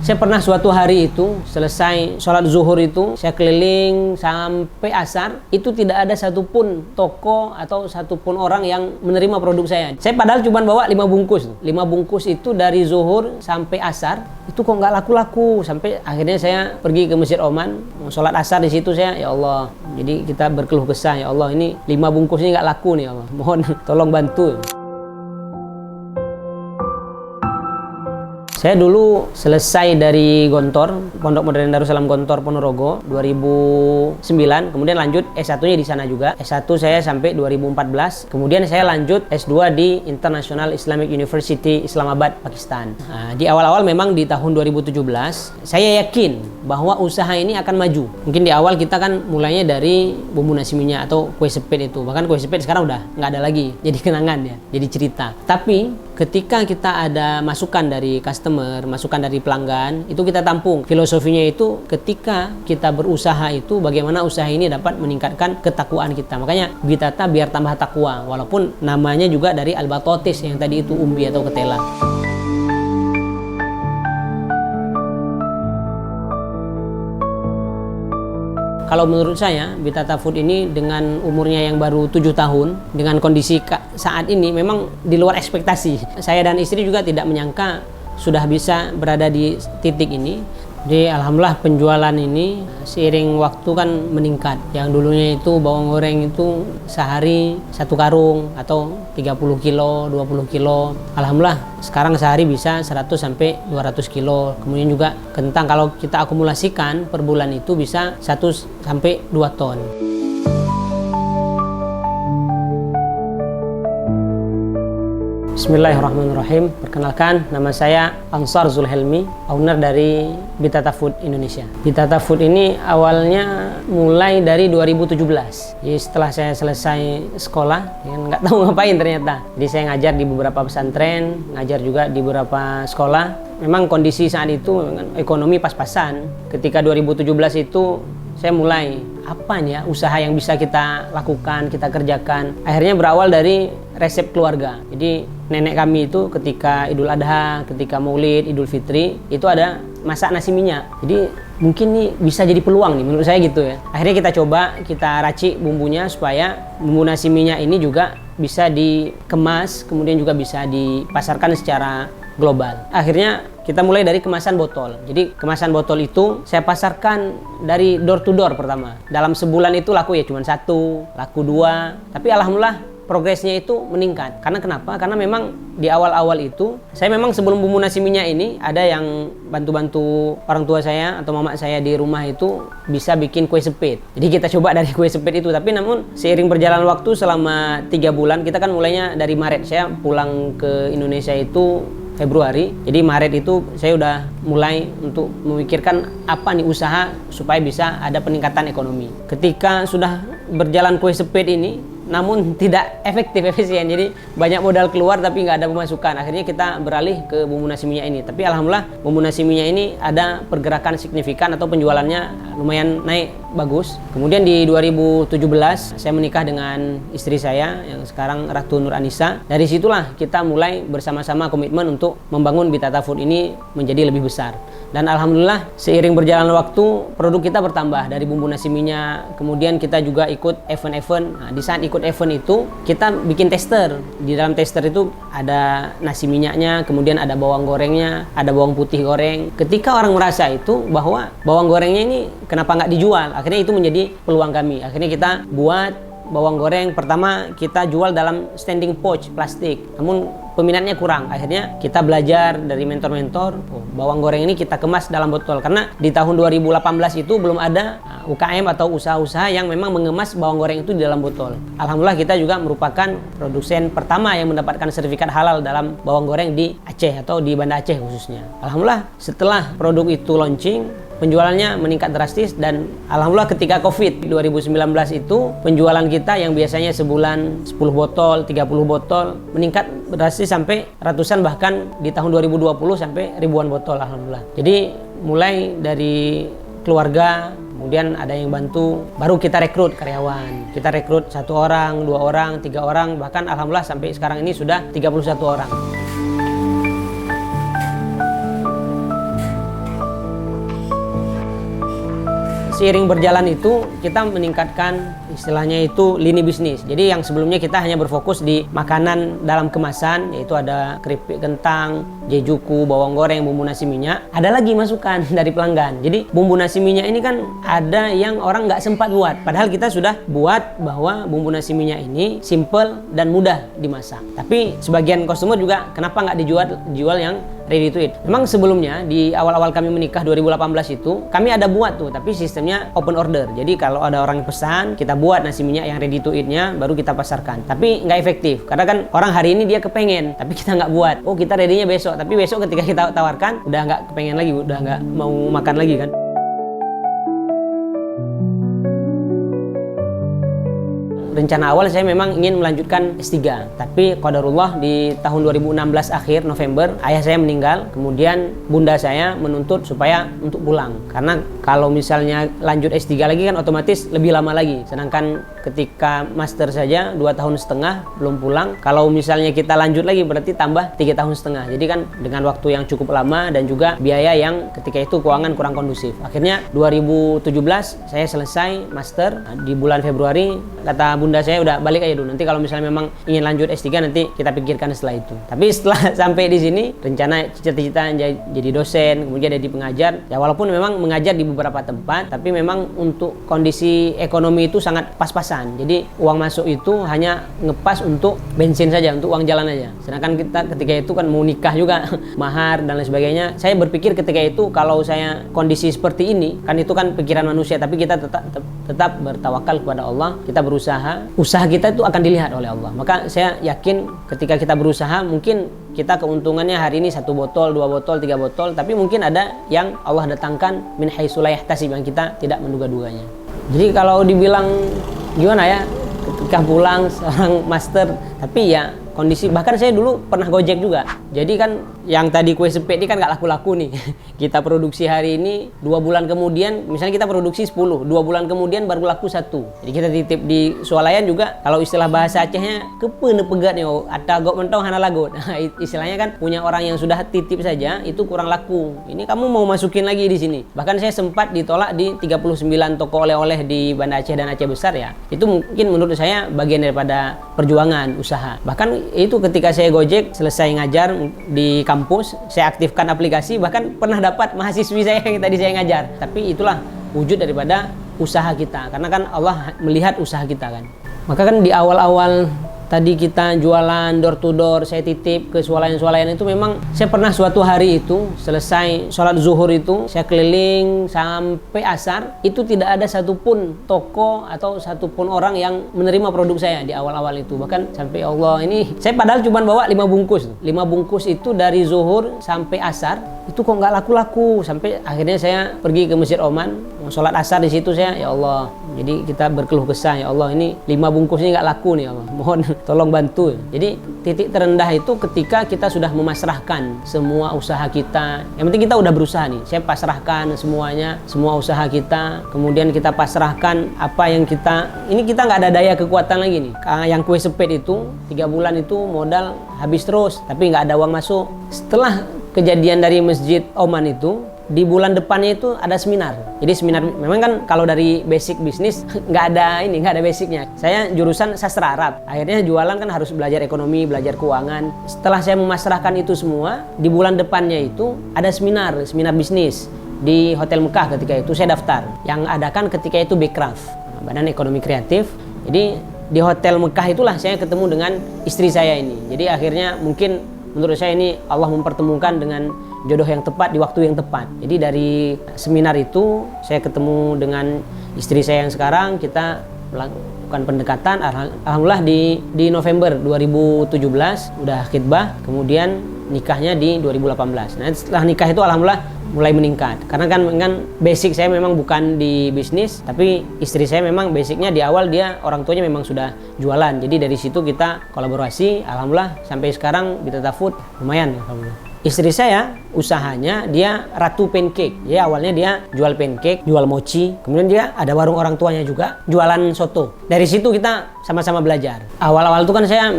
Saya pernah suatu hari itu selesai sholat zuhur itu saya keliling sampai asar, itu tidak ada satupun toko atau satupun orang yang menerima produk saya. Saya padahal cuma bawa 5 bungkus. 5 bungkus itu dari zuhur sampai asar itu kok nggak laku-laku, sampai akhirnya saya pergi ke Masjid Oman mau sholat asar di situ. Saya, ya Allah, jadi kita berkeluh kesah, ya Allah, ini 5 bungkus ini nggak laku nih, ya Allah, mohon tolong bantu. Saya dulu selesai dari Gontor, Pondok Modern Darussalam Gontor Ponorogo 2009, kemudian lanjut S1-nya di sana juga. S1 saya sampai 2014, kemudian saya lanjut S2 di International Islamic University Islamabad, Pakistan. Nah, di awal-awal memang di tahun 2017, saya yakin bahwa usaha ini akan maju. Mungkin di awal kita kan mulainya dari bumbu nasi minyak atau kue sepet itu. Bahkan kue sepet sekarang udah nggak ada lagi, jadi kenangan ya, jadi cerita. Tapi ketika kita ada masukan dari customer, masukan dari pelanggan, itu kita tampung. Filosofinya itu ketika kita berusaha itu bagaimana usaha ini dapat meningkatkan ketakwaan kita. Makanya Bitata biar tambah takwa, walaupun namanya juga dari Al-Batotis yang tadi itu umbi atau ketela. Kalau menurut saya, Bitata Food ini dengan umurnya yang baru 7 tahun, dengan kondisi saat ini memang di luar ekspektasi. Saya dan istri juga tidak menyangka sudah bisa berada di titik ini. Jadi alhamdulillah penjualan ini seiring waktu kan meningkat. Yang dulunya itu bawang goreng itu sehari 1 karung atau 30 kilo, 20 kilo. Alhamdulillah sekarang sehari bisa 100 sampai 200 kilo. Kemudian juga kentang kalau kita akumulasikan per bulan itu bisa 1 sampai 2 ton. Bismillahirrahmanirrahim. Perkenalkan, nama saya Ansar Zulhelmi, owner dari Bitata Food Indonesia. Bitata Food ini awalnya mulai dari 2017. Jadi setelah saya selesai sekolah, ya nggak tahu ngapain ternyata. Jadi saya ngajar di beberapa pesantren, ngajar juga di beberapa sekolah. Memang kondisi saat itu ekonomi pas-pasan. Ketika 2017 itu saya mulai, apa nih ya usaha yang bisa kita lakukan, kita kerjakan. Akhirnya berawal dari resep keluarga. Jadi nenek kami itu ketika Idul Adha, ketika Maulid, Idul Fitri, itu ada masak nasi minyak. Jadi mungkin nih bisa jadi peluang nih menurut saya gitu ya. Akhirnya kita coba, kita racik bumbunya supaya bumbu nasi minyak ini juga bisa dikemas, kemudian juga bisa dipasarkan secara global. Akhirnya kita mulai dari kemasan botol. Jadi kemasan botol itu saya pasarkan dari door to door pertama. Dalam sebulan itu laku ya cuma 1, laku 2. Tapi alhamdulillah progresnya itu meningkat. Karena kenapa? Karena memang di awal-awal itu saya memang sebelum bumbu nasi minyak ini ada yang bantu-bantu orang tua saya atau mama saya di rumah itu bisa bikin kue sepet. Jadi kita coba dari kue sepet itu. Tapi namun seiring berjalan waktu selama 3 bulan, kita kan mulainya dari Maret. Saya pulang ke Indonesia itu Februari. Jadi Maret itu saya udah mulai untuk memikirkan apa nih usaha supaya bisa ada peningkatan ekonomi. Ketika sudah berjalan kue sepet ini namun tidak efisien, jadi banyak modal keluar tapi nggak ada pemasukan. Akhirnya kita beralih ke bumbu nasi minyak ini. Tapi alhamdulillah bumbu nasi minyak ini ada pergerakan signifikan atau penjualannya lumayan naik bagus. Kemudian di 2017 saya menikah dengan istri saya yang sekarang Ratu Nur Anissa. Dari situlah kita mulai bersama-sama komitmen untuk membangun Bitata Food ini menjadi lebih besar. Dan alhamdulillah seiring berjalan waktu produk kita bertambah dari bumbu nasi minyak. Kemudian kita juga ikut event-event. Nah, di saat ikut event itu kita bikin tester. Di dalam tester itu ada nasi minyaknya, kemudian ada bawang gorengnya, ada bawang putih goreng. Ketika orang merasa itu bahwa bawang gorengnya ini kenapa nggak dijual, akhirnya itu menjadi peluang kami. Akhirnya kita buat bawang goreng pertama kita jual dalam standing pouch plastik, namun peminatnya kurang. Akhirnya kita belajar dari mentor-mentor, bawang goreng ini kita kemas dalam botol. Karena di tahun 2018 itu belum ada UKM atau usaha-usaha yang memang mengemas bawang goreng itu di dalam botol. Alhamdulillah kita juga merupakan produsen pertama yang mendapatkan sertifikat halal dalam bawang goreng di Aceh atau di Banda Aceh khususnya. Alhamdulillah setelah produk itu launching, penjualannya meningkat drastis. Dan alhamdulillah ketika Covid 2019 itu penjualan kita yang biasanya sebulan 10 botol, 30 botol meningkat drastis sampai ratusan, bahkan di tahun 2020 sampai ribuan botol alhamdulillah. Jadi mulai dari keluarga, kemudian ada yang bantu, baru kita rekrut karyawan. Kita rekrut 1 orang, 2 orang, 3 orang, bahkan alhamdulillah sampai sekarang ini sudah 31 orang. seiring berjalan itu kita meningkatkan istilahnya itu lini bisnis. Jadi yang sebelumnya kita hanya berfokus di makanan dalam kemasan, yaitu ada keripik kentang, jejuku, bawang goreng, bumbu nasi minyak. Ada lagi masukan dari pelanggan. Jadi bumbu nasi minyak ini kan ada yang orang nggak sempat buat. Padahal kita sudah buat bahwa bumbu nasi minyak ini simple dan mudah dimasak. Tapi sebagian customer juga kenapa nggak dijual yang ready to eat. Memang sebelumnya di awal-awal kami menikah 2018 itu kami ada buat tuh, tapi sistemnya open order. Jadi kalau ada orang yang pesan, kita buat nasi minyak yang ready to eat-nya baru kita pasarkan. Tapi nggak efektif karena kan orang hari ini dia kepengen, tapi kita nggak buat. Oh, kita ready-nya besok, tapi besok ketika kita tawarkan udah nggak kepengen lagi, udah nggak mau makan lagi kan. Rencana awal saya memang ingin melanjutkan S3, tapi qadarullah di tahun 2016 akhir November ayah saya meninggal, kemudian bunda saya menuntut supaya untuk pulang, karena kalau misalnya lanjut S3 lagi kan otomatis lebih lama lagi, sedangkan ketika master saja 2,5 tahun belum pulang. Kalau misalnya kita lanjut lagi berarti tambah 3,5 tahun, jadi kan dengan waktu yang cukup lama dan juga biaya yang ketika itu keuangan kurang kondusif. Akhirnya 2017 saya selesai master. Di bulan Februari kata bunda saya, udah balik aja dulu, nanti kalau misalnya memang ingin lanjut S3 nanti kita pikirkan setelah itu. Tapi setelah sampai di sini rencana cita-cita jadi dosen, kemudian jadi pengajar. Ya walaupun memang mengajar di beberapa tempat, tapi memang untuk kondisi ekonomi itu sangat pas-pasan. Jadi uang masuk itu hanya ngepas untuk bensin saja, untuk uang jalan aja. Sedangkan kita ketika itu kan mau nikah juga, mahar dan lain sebagainya. Saya berpikir ketika itu kalau saya kondisi seperti ini, kan itu kan pikiran manusia, tapi kita tetap bertawakal kepada Allah, kita berusaha. Usaha kita itu akan dilihat oleh Allah. Maka saya yakin ketika kita berusaha, mungkin kita keuntungannya hari ini 1 botol, 2 botol, 3 botol, tapi mungkin ada yang Allah datangkan min haitsu la yahtasib, yang kita tidak menduga-duganya. Jadi kalau dibilang gimana ya, ketika pulang seorang master, tapi ya kondisi, bahkan saya dulu pernah Gojek juga. Jadi kan yang tadi kue sepet ini kan nggak laku-laku nih. Kita produksi hari ini, 2 bulan kemudian, misalnya kita produksi 10, 2 bulan kemudian baru laku 1. Jadi kita titip di swalayan juga, kalau istilah bahasa Acehnya kepene pegat nih, atagok mentong hana lagot. Nah, istilahnya kan punya orang yang sudah titip saja itu kurang laku. Ini kamu mau masukin lagi di sini. Bahkan saya sempat ditolak di 39 toko oleh-oleh di Banda Aceh dan Aceh Besar ya. Itu mungkin menurut saya bagian daripada perjuangan usaha. Bahkan itu ketika saya Gojek selesai ngajar di kampus, saya aktifkan aplikasi, bahkan pernah dapat mahasiswi saya yang tadi saya ngajar. Tapi itulah wujud daripada usaha kita, karena kan Allah melihat usaha kita kan. Maka kan di awal-awal tadi kita jualan door to door, saya titip ke swalayan-swalayan itu, memang saya pernah suatu hari itu selesai sholat zuhur itu saya keliling sampai asar, itu tidak ada satupun toko atau satupun orang yang menerima produk saya di awal-awal itu. Bahkan sampai Allah ini, saya padahal cuma bawa 5 bungkus. 5 bungkus itu dari zuhur sampai asar, itu kok nggak laku-laku. Sampai akhirnya saya pergi ke Masjid Oman, sholat asar di situ saya, ya Allah. Jadi kita berkeluh kesah, ya Allah ini 5 bungkus ini nggak laku nih, ya Allah. Mohon tolong bantu. Jadi titik terendah itu ketika kita sudah memasrahkan semua usaha kita. Yang penting kita udah berusaha nih. Saya pasrahkan semuanya, semua usaha kita. Kemudian kita pasrahkan apa yang kita, ini kita nggak ada daya kekuatan lagi nih. Yang kue sepet itu 3 bulan itu modal habis terus, tapi nggak ada uang masuk. Setelah kejadian dari Masjid Oman itu, di bulan depannya itu ada seminar. Jadi seminar, memang kan kalau dari basic bisnis nggak ada basicnya. Saya jurusan sastra Arab. Akhirnya jualan kan harus belajar ekonomi, belajar keuangan. Setelah saya memasrahkan itu semua, di bulan depannya itu ada seminar bisnis di Hotel Mekah. Ketika itu saya daftar. Yang adakan ketika itu Bekraf, Badan Ekonomi Kreatif. Jadi di Hotel Mekah itulah saya ketemu dengan istri saya ini. Jadi akhirnya mungkin menurut saya ini Allah mempertemukan dengan jodoh yang tepat di waktu yang tepat. Jadi dari seminar itu saya ketemu dengan istri saya yang sekarang, kita melakukan pendekatan. Alhamdulillah di November 2017 udah khitbah, kemudian nikahnya di 2018. Nah setelah nikah itu alhamdulillah mulai meningkat. Karena kan basic saya memang bukan di bisnis, tapi istri saya memang basicnya di awal dia orang tuanya memang sudah jualan. Jadi dari situ kita kolaborasi, alhamdulillah sampai sekarang Bitata Food lumayan alhamdulillah. Istri saya usahanya dia Ratu Pancake. Jadi awalnya dia jual pancake, jual mochi, kemudian dia ada warung orang tuanya juga jualan soto. Dari situ kita sama-sama belajar. Awal-awal itu kan saya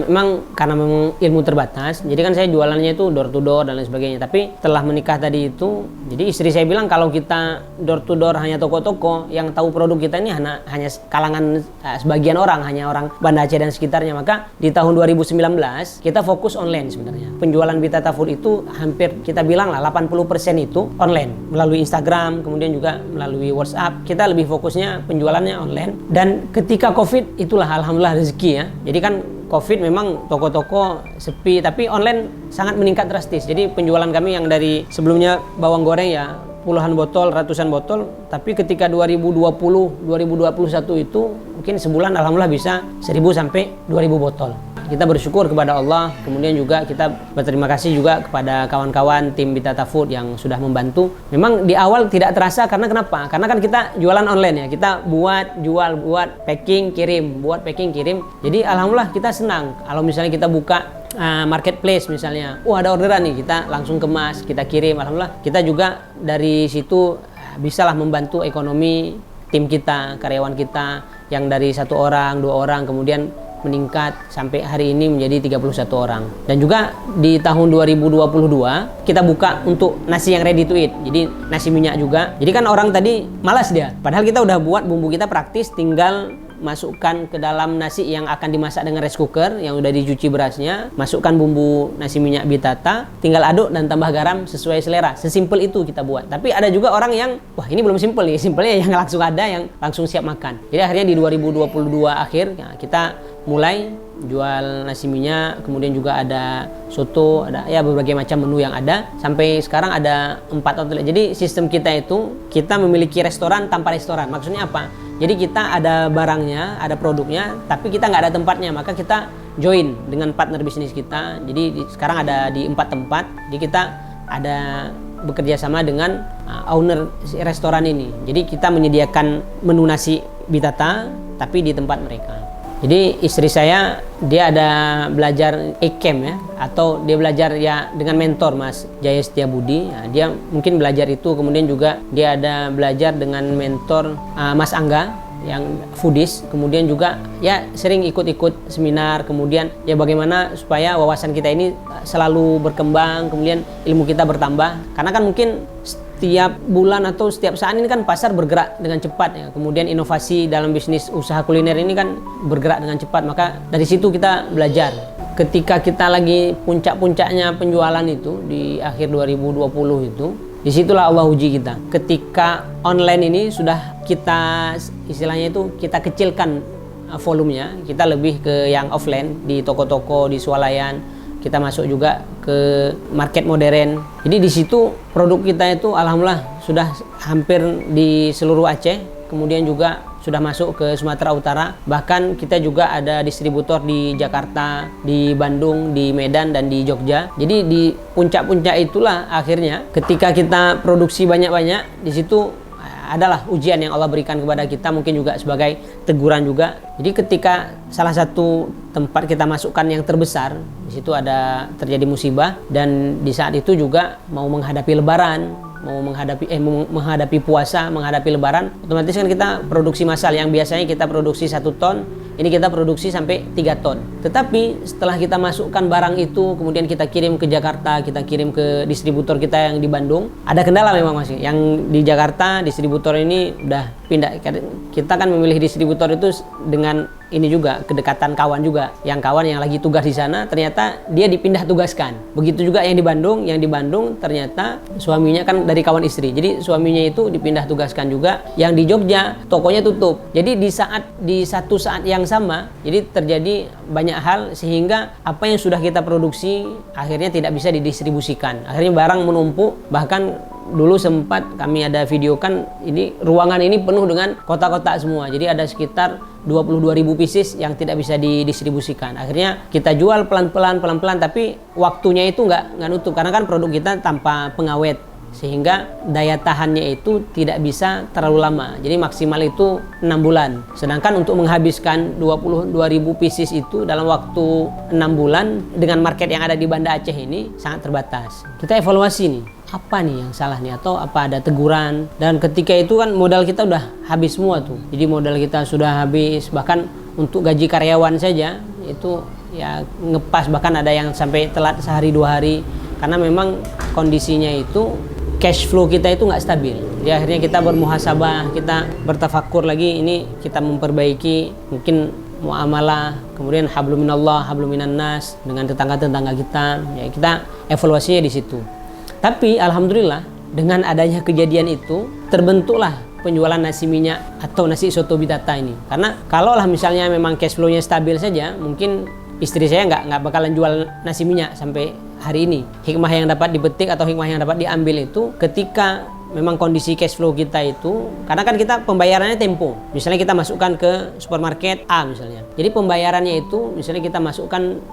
karena memang ilmu terbatas, jadi kan saya jualannya itu door to door dan lain sebagainya. Tapi setelah menikah tadi itu, jadi istri saya bilang kalau kita door to door hanya toko-toko, yang tahu produk kita ini hanya kalangan sebagian orang, hanya orang Banda Aceh dan sekitarnya. Maka di tahun 2019 kita fokus online sebenarnya. Penjualan Bitata Food itu hampir kita bilang lah 80% itu online, melalui Instagram, kemudian juga melalui WhatsApp. Kita lebih fokusnya penjualannya online. Dan ketika COVID itulah alhamdulillah rezeki ya. Jadi kan COVID memang toko-toko sepi, tapi online sangat meningkat drastis. Jadi penjualan kami yang dari sebelumnya bawang goreng ya puluhan botol, ratusan botol, tapi ketika 2020, 2021 itu mungkin sebulan alhamdulillah bisa 1000 sampai 2000 botol. Kita bersyukur kepada Allah, kemudian juga kita berterima kasih juga kepada kawan-kawan tim Bitata Food yang sudah membantu. Memang di awal tidak terasa karena kenapa? Karena kan kita jualan online ya, kita jual, packing, kirim, Jadi alhamdulillah kita senang. Kalau misalnya kita buka marketplace misalnya, ada orderan nih, kita langsung kemas, kita kirim. Alhamdulillah kita juga dari situ bisalah membantu ekonomi tim kita, karyawan kita yang dari 1 orang, 2 orang kemudian meningkat sampai hari ini menjadi 31 orang. Dan juga di tahun 2022 kita buka untuk nasi yang ready to eat. Jadi nasi minyak juga. Jadi kan orang tadi malas dia. Padahal kita udah buat bumbu kita praktis, tinggal masukkan ke dalam nasi yang akan dimasak dengan rice cooker yang udah dicuci berasnya, masukkan bumbu nasi minyak Bitata, tinggal aduk dan tambah garam sesuai selera. Sesimpel itu kita buat. Tapi ada juga orang yang wah ini belum simpel nih, simpelnya yang langsung ada, yang langsung siap makan. Jadi akhirnya di 2022 akhir kita mulai jual nasi minyak, kemudian juga ada soto, ada ya berbagai macam menu yang ada. Sampai sekarang ada 4 outlet. Jadi sistem kita itu kita memiliki restoran tanpa restoran. Maksudnya apa? Jadi kita ada barangnya, ada produknya, tapi kita nggak ada tempatnya. Maka kita join dengan partner bisnis kita. Jadi sekarang ada di 4 tempat. Jadi kita ada bekerja sama dengan owner restoran ini. Jadi kita menyediakan menu nasi Bitata tapi di tempat mereka. Jadi istri saya dia ada belajar e-camp ya, atau dia belajar ya dengan mentor Mas Jaya Setiabudi. Nah, dia mungkin belajar itu, kemudian juga dia ada belajar dengan mentor Mas Angga yang foodies, kemudian juga ya sering ikut-ikut seminar, kemudian ya bagaimana supaya wawasan kita ini selalu berkembang, kemudian ilmu kita bertambah. Karena kan mungkin setiap bulan atau setiap saat ini kan pasar bergerak dengan cepat ya. Kemudian inovasi dalam bisnis usaha kuliner ini kan bergerak dengan cepat. Maka dari situ kita belajar. Ketika kita lagi puncak-puncaknya penjualan itu di akhir 2020 itu, disitulah Allah uji kita. Ketika online ini sudah kita istilahnya itu kita kecilkan volumenya, kita lebih ke yang offline di toko-toko, di swalayan. Kita masuk juga ke market modern. Jadi di situ produk kita itu alhamdulillah sudah hampir di seluruh Aceh, kemudian juga sudah masuk ke Sumatera Utara. Bahkan kita juga ada distributor di Jakarta, di Bandung, di Medan, dan di Jogja. Jadi di puncak-puncak itulah akhirnya ketika kita produksi banyak-banyak, di situ adalah ujian yang Allah berikan kepada kita, mungkin juga sebagai teguran juga. Jadi ketika salah satu tempat kita masukkan yang terbesar, di situ ada terjadi musibah, dan di saat itu juga mau menghadapi Lebaran, mau menghadapi puasa, menghadapi Lebaran, otomatis kan kita produksi massal yang biasanya kita produksi 1 ton, ini kita produksi sampai 3 ton. Tetapi setelah kita masukkan barang itu, kemudian kita kirim ke Jakarta, kita kirim ke distributor kita yang di Bandung, ada kendala memang masih. Yang di Jakarta, distributor ini udah pindah. Kita kan memilih distributor itu dengan ini juga, kedekatan kawan juga. Yang kawan yang lagi tugas di sana, ternyata dia dipindah tugaskan. Begitu juga yang di Bandung ternyata suaminya kan dari kawan istri. Jadi suaminya itu dipindah tugaskan juga. Yang di Jogja, tokonya tutup. Jadi di satu saat yang sama, jadi terjadi banyak hal sehingga apa yang sudah kita produksi akhirnya tidak bisa didistribusikan. Akhirnya barang menumpuk, bahkan dulu sempat kami ada videokan, ini ruangan ini penuh dengan kotak-kotak semua. Jadi ada sekitar 22.000 pieces yang tidak bisa didistribusikan. Akhirnya kita jual pelan-pelan, tapi waktunya itu nggak nutup, karena kan produk kita tanpa pengawet. sehingga daya tahannya itu tidak bisa terlalu lama. Jadi maksimal itu 6 bulan. Sedangkan untuk menghabiskan 22.000 pieces itu dalam waktu 6 bulan dengan market yang ada di Banda Aceh ini sangat terbatas. Kita evaluasi nih, apa nih yang salah nih, atau apa ada teguran. Dan ketika itu kan modal kita udah habis semua tuh. Jadi modal kita sudah habis, bahkan untuk gaji karyawan saja itu ya ngepas, bahkan ada yang sampai telat sehari 2 hari karena memang kondisinya itu cash flow kita itu nggak stabil. Jadi akhirnya kita bermuhasabah, kita bertafakur lagi, ini kita memperbaiki mungkin muamalah, kemudian hablum minallah, hablum minan nas dengan tetangga-tetangga kita. Ya kita evaluasinya di situ. Tapi alhamdulillah dengan adanya kejadian itu terbentuklah penjualan nasi minyak atau nasi soto Bitata ini. Karena kalaulah misalnya memang cash flow-nya stabil saja, mungkin istri saya nggak bakalan jual nasi minyak sampai hari ini. Hikmah yang dapat dipetik atau hikmah yang dapat diambil itu ketika memang kondisi cash flow kita itu, karena kan kita pembayarannya tempo. Misalnya kita masukkan ke supermarket A misalnya. Jadi pembayarannya itu misalnya kita masukkan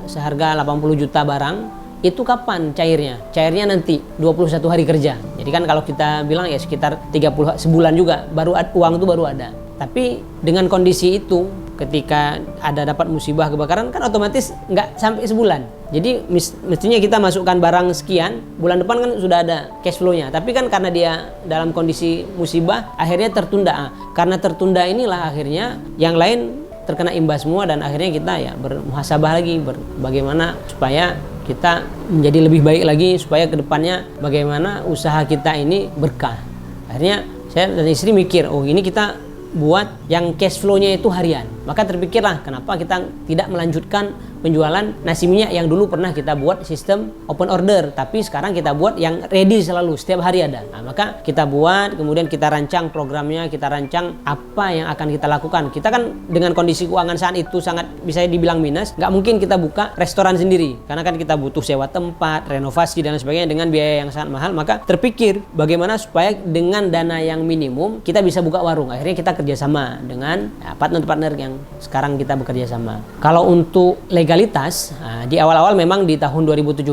seharga 80 juta barang, itu kapan cairnya? Cairnya nanti 21 hari kerja. Jadi kan kalau kita bilang ya sekitar 30 sebulan juga baru uang itu baru ada. Tapi dengan kondisi itu ketika ada dapat musibah kebakaran kan otomatis nggak sampai sebulan. Jadi mestinya kita masukkan barang sekian, bulan depan kan sudah ada cash flow-nya. Tapi kan karena dia dalam kondisi musibah akhirnya tertunda. Karena tertunda inilah akhirnya yang lain terkena imbas semua, dan akhirnya kita ya bermuhasabah lagi bagaimana supaya kita menjadi lebih baik lagi, supaya kedepannya bagaimana usaha kita ini berkah. Akhirnya saya dan istri mikir, oh ini kita buat yang cash flow-nya itu harian. Maka terpikirlah kenapa kita tidak melanjutkan penjualan nasi minyak yang dulu pernah kita buat sistem open order, tapi sekarang kita buat yang ready selalu, setiap hari ada. Nah, maka kita buat, kemudian kita rancang programnya, kita rancang apa yang akan kita lakukan. Kita kan dengan kondisi keuangan saat itu sangat bisa dibilang minus, nggak mungkin kita buka restoran sendiri, karena kan kita butuh sewa tempat, renovasi dan sebagainya dengan biaya yang sangat mahal. Maka terpikir bagaimana supaya dengan dana yang minimum kita bisa buka warung. Akhirnya kita kerjasama dengan partner-partner yang sekarang kita bekerja sama. Kalau untuk legalitas, di awal-awal memang di tahun 2017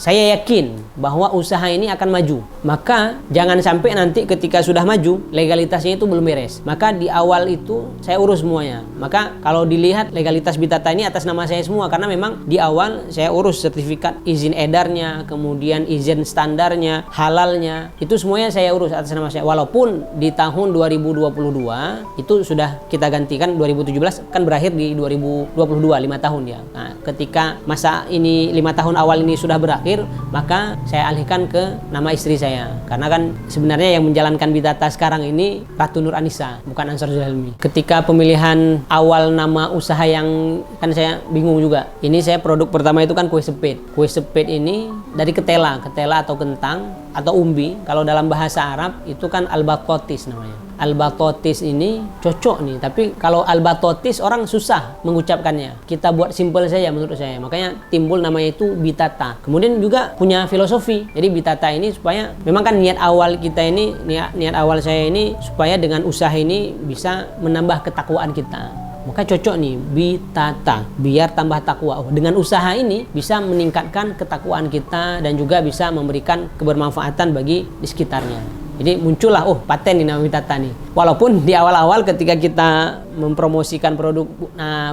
saya yakin bahwa usaha ini akan maju. Maka jangan sampai nanti ketika sudah maju legalitasnya itu belum beres. Maka di awal itu saya urus semuanya. Maka kalau dilihat legalitas Bitata ini atas nama saya semua, karena memang di awal saya urus sertifikat izin edarnya, kemudian izin standarnya, halalnya, itu semuanya saya urus atas nama saya. Walaupun di tahun 2022 itu sudah kita gantikan, 2017 kan berakhir di 2022, 5 tahun ya. Nah, ketika masa ini 5 tahun awal ini sudah berakhir, maka saya alihkan ke nama istri saya. Karena kan sebenarnya yang menjalankan Bitata sekarang ini Ratu Nur Anissa, bukan Ansar Zulhelmi. Ketika pemilihan awal nama usaha yang kan saya bingung juga. Ini saya produk pertama itu kan kue sepit. Kue sepit ini dari ketela atau kentang atau umbi. Kalau dalam bahasa Arab itu kan al-batotis namanya. Al-batotis ini cocok nih, tapi kalau al-batotis orang susah mengucapkannya. Kita buat simple saja menurut saya. Makanya timbul namanya itu Bitata. Kemudian juga punya filosofi. Jadi Bitata ini supaya memang kan niat awal kita ini, niat awal saya ini supaya dengan usaha ini bisa menambah ketakwaan kita. Maka cocok nih Bitata, biar tambah takwa. Dengan usaha ini bisa meningkatkan ketakwaan kita dan juga bisa memberikan kebermanfaatan bagi di sekitarnya. Jadi muncullah, paten di nama Bitata nih. Walaupun di awal-awal ketika kita mempromosikan produk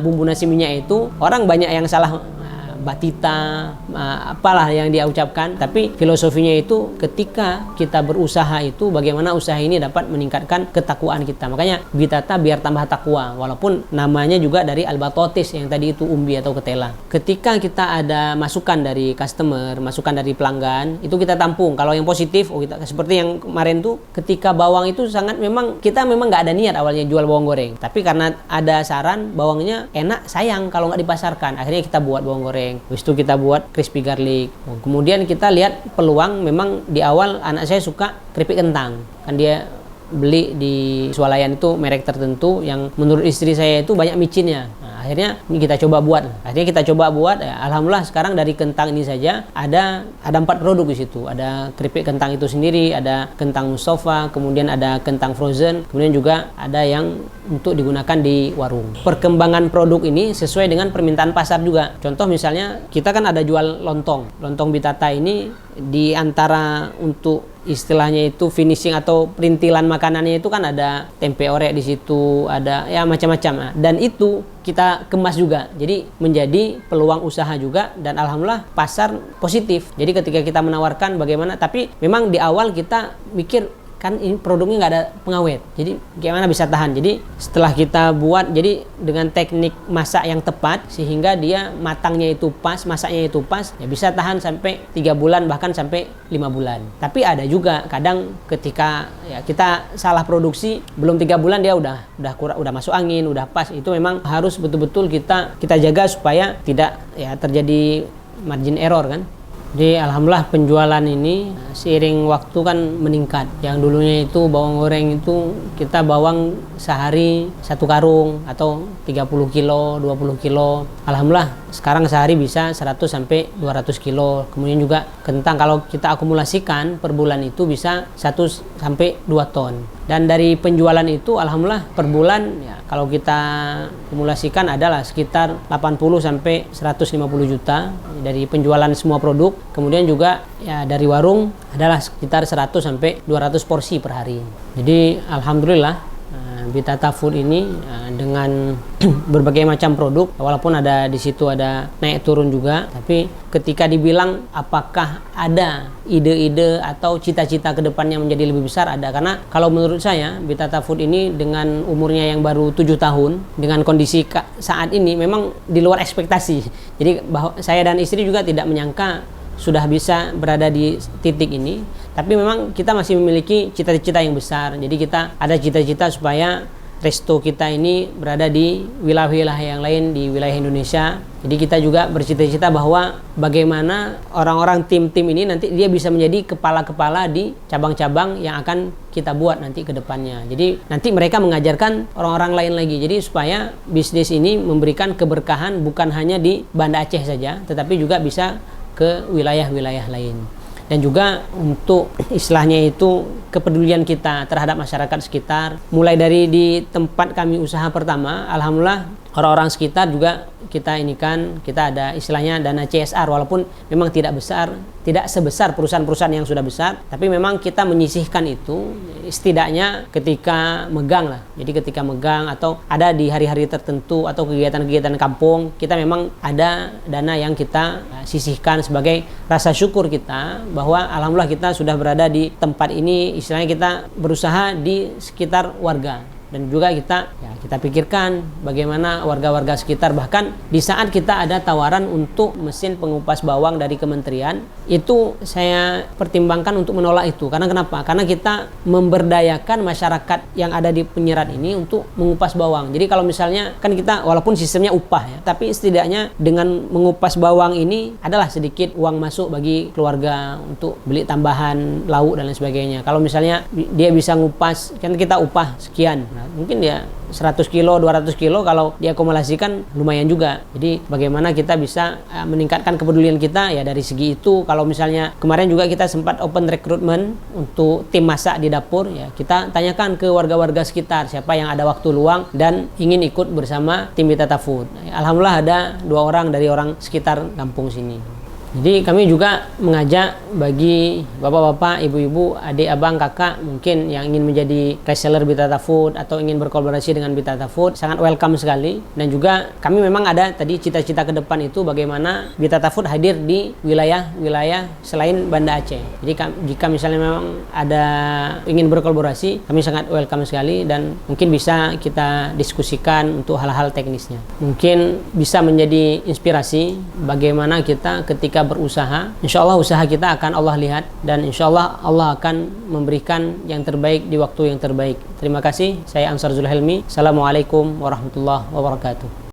bumbu nasi minyak itu, orang banyak yang salah batita, apalah yang dia ucapkan. Tapi filosofinya itu ketika kita berusaha itu bagaimana usaha ini dapat meningkatkan ketakwaan kita. Makanya Bitata biar tambah takwa, walaupun namanya juga dari al-batotis yang tadi itu umbi atau ketela. Ketika kita ada masukan dari customer, masukan dari pelanggan, itu kita tampung. Kalau yang positif, kita seperti yang kemarin tuh, ketika bawang itu sangat kita memang nggak ada niat awalnya jual bawang goreng. Tapi karena ada saran bawangnya enak, sayang kalau nggak dipasarkan. Akhirnya kita buat bawang goreng. Habis itu kita buat crispy garlic. Kemudian kita lihat peluang, memang di awal anak saya suka keripik kentang. Kan dia beli di swalayan itu merek tertentu yang menurut istri saya itu banyak micinnya. Akhirnya ini kita coba buat. Alhamdulillah sekarang dari kentang ini saja ada 4 produk di situ. Ada keripik kentang itu sendiri, ada kentang Mustafa, kemudian ada kentang frozen, kemudian juga ada yang untuk digunakan di warung. Perkembangan produk ini sesuai dengan permintaan pasar juga. Contoh misalnya kita kan ada jual lontong. Lontong Bitata ini di antara untuk istilahnya itu finishing atau perintilan makanannya itu kan ada tempe orek di situ, ada ya macam-macam. Nah, dan itu kita kemas juga, jadi menjadi peluang usaha juga, dan alhamdulillah pasar positif. Jadi ketika kita menawarkan bagaimana, tapi memang di awal kita mikir kan ini produknya nggak ada pengawet, jadi gimana bisa tahan. Jadi setelah kita buat jadi dengan teknik masak yang tepat sehingga dia matangnya itu pas, masaknya itu pas, ya bisa tahan sampai 3 bulan bahkan sampai 5 bulan. Tapi ada juga kadang ketika ya kita salah produksi, belum 3 bulan dia udah kurang, udah masuk angin, udah pas. Itu memang harus betul-betul kita jaga supaya tidak ya terjadi margin error kan. Jadi alhamdulillah penjualan ini seiring waktu kan meningkat. Yang dulunya itu bawang goreng itu kita bawang sehari 1 karung atau 30 kilo, 20 kilo. Alhamdulillah sekarang sehari bisa 100 sampai 200 kilo. Kemudian juga kentang kalau kita akumulasikan per bulan itu bisa 1 sampai 2 ton. Dan dari penjualan itu alhamdulillah per bulan ya kalau kita akumulasikan adalah sekitar 80 sampai 150 juta dari penjualan semua produk. Kemudian juga ya dari warung adalah sekitar 100 sampai 200 porsi per hari. Jadi alhamdulillah Bitata Food ini dengan berbagai macam produk, walaupun ada di situ ada naik turun juga, tapi ketika dibilang apakah ada ide-ide atau cita-cita ke depannya menjadi lebih besar, ada. Karena kalau menurut saya Bitata Food ini dengan umurnya yang baru 7 tahun, dengan kondisi saat ini memang di luar ekspektasi. Jadi saya dan istri juga tidak menyangka sudah bisa berada di titik ini, tapi memang kita masih memiliki cita-cita yang besar. Jadi kita ada cita-cita supaya resto kita ini berada di wilayah-wilayah yang lain di wilayah Indonesia. Jadi kita juga bercita-cita bahwa bagaimana orang-orang tim-tim ini nanti dia bisa menjadi kepala-kepala di cabang-cabang yang akan kita buat nanti ke depannya. Jadi nanti mereka mengajarkan orang-orang lain lagi. Jadi supaya bisnis ini memberikan keberkahan bukan hanya di Banda Aceh saja, tetapi juga bisa ke wilayah-wilayah lain. Dan juga untuk istilahnya itu kepedulian kita terhadap masyarakat sekitar, mulai dari di tempat kami usaha pertama, alhamdulillah orang-orang sekitar juga kita ada istilahnya dana CSR, walaupun memang tidak sebesar perusahaan-perusahaan yang sudah besar, tapi memang kita menyisihkan itu setidaknya ketika megang lah. Jadi ketika megang atau ada di hari-hari tertentu atau kegiatan-kegiatan kampung, kita memang ada dana yang kita sisihkan sebagai rasa syukur kita bahwa alhamdulillah kita sudah berada di tempat ini, istilahnya kita berusaha di sekitar warga. Dan juga kita pikirkan bagaimana warga-warga sekitar. Bahkan di saat kita ada tawaran untuk mesin pengupas bawang dari kementerian, itu saya pertimbangkan untuk menolak itu. Karena kenapa? Karena kita memberdayakan masyarakat yang ada di penyerat ini untuk mengupas bawang. Jadi kalau misalnya kan kita walaupun sistemnya upah ya, tapi setidaknya dengan mengupas bawang ini adalah sedikit uang masuk bagi keluarga untuk beli tambahan lauk dan lain sebagainya. Kalau misalnya dia bisa ngupas, kan kita upah sekian. Mungkin dia 100 kilo, 200 kilo, kalau diakumulasikan lumayan juga. Jadi bagaimana kita bisa meningkatkan kepedulian kita ya dari segi itu. Kalau misalnya kemarin juga kita sempat open recruitment untuk tim masak di dapur ya, kita tanyakan ke warga-warga sekitar siapa yang ada waktu luang dan ingin ikut bersama tim Bitata Food. Alhamdulillah ada 2 orang dari orang sekitar kampung sini. Jadi kami juga mengajak bagi bapak-bapak, ibu-ibu, adik, abang, kakak mungkin yang ingin menjadi reseller Bitata Food atau ingin berkolaborasi dengan Bitata Food, sangat welcome sekali. Dan juga kami memang ada tadi cita-cita ke depan itu bagaimana Bitata Food hadir di wilayah-wilayah selain Banda Aceh. Jadi jika misalnya memang ada ingin berkolaborasi, kami sangat welcome sekali dan mungkin bisa kita diskusikan untuk hal-hal teknisnya. Mungkin bisa menjadi inspirasi bagaimana kita ketika berusaha, insya Allah usaha kita akan Allah lihat dan insya Allah Allah akan memberikan yang terbaik di waktu yang terbaik. Terima kasih, saya Ansar Zulhelmi. Assalamualaikum warahmatullahi wabarakatuh.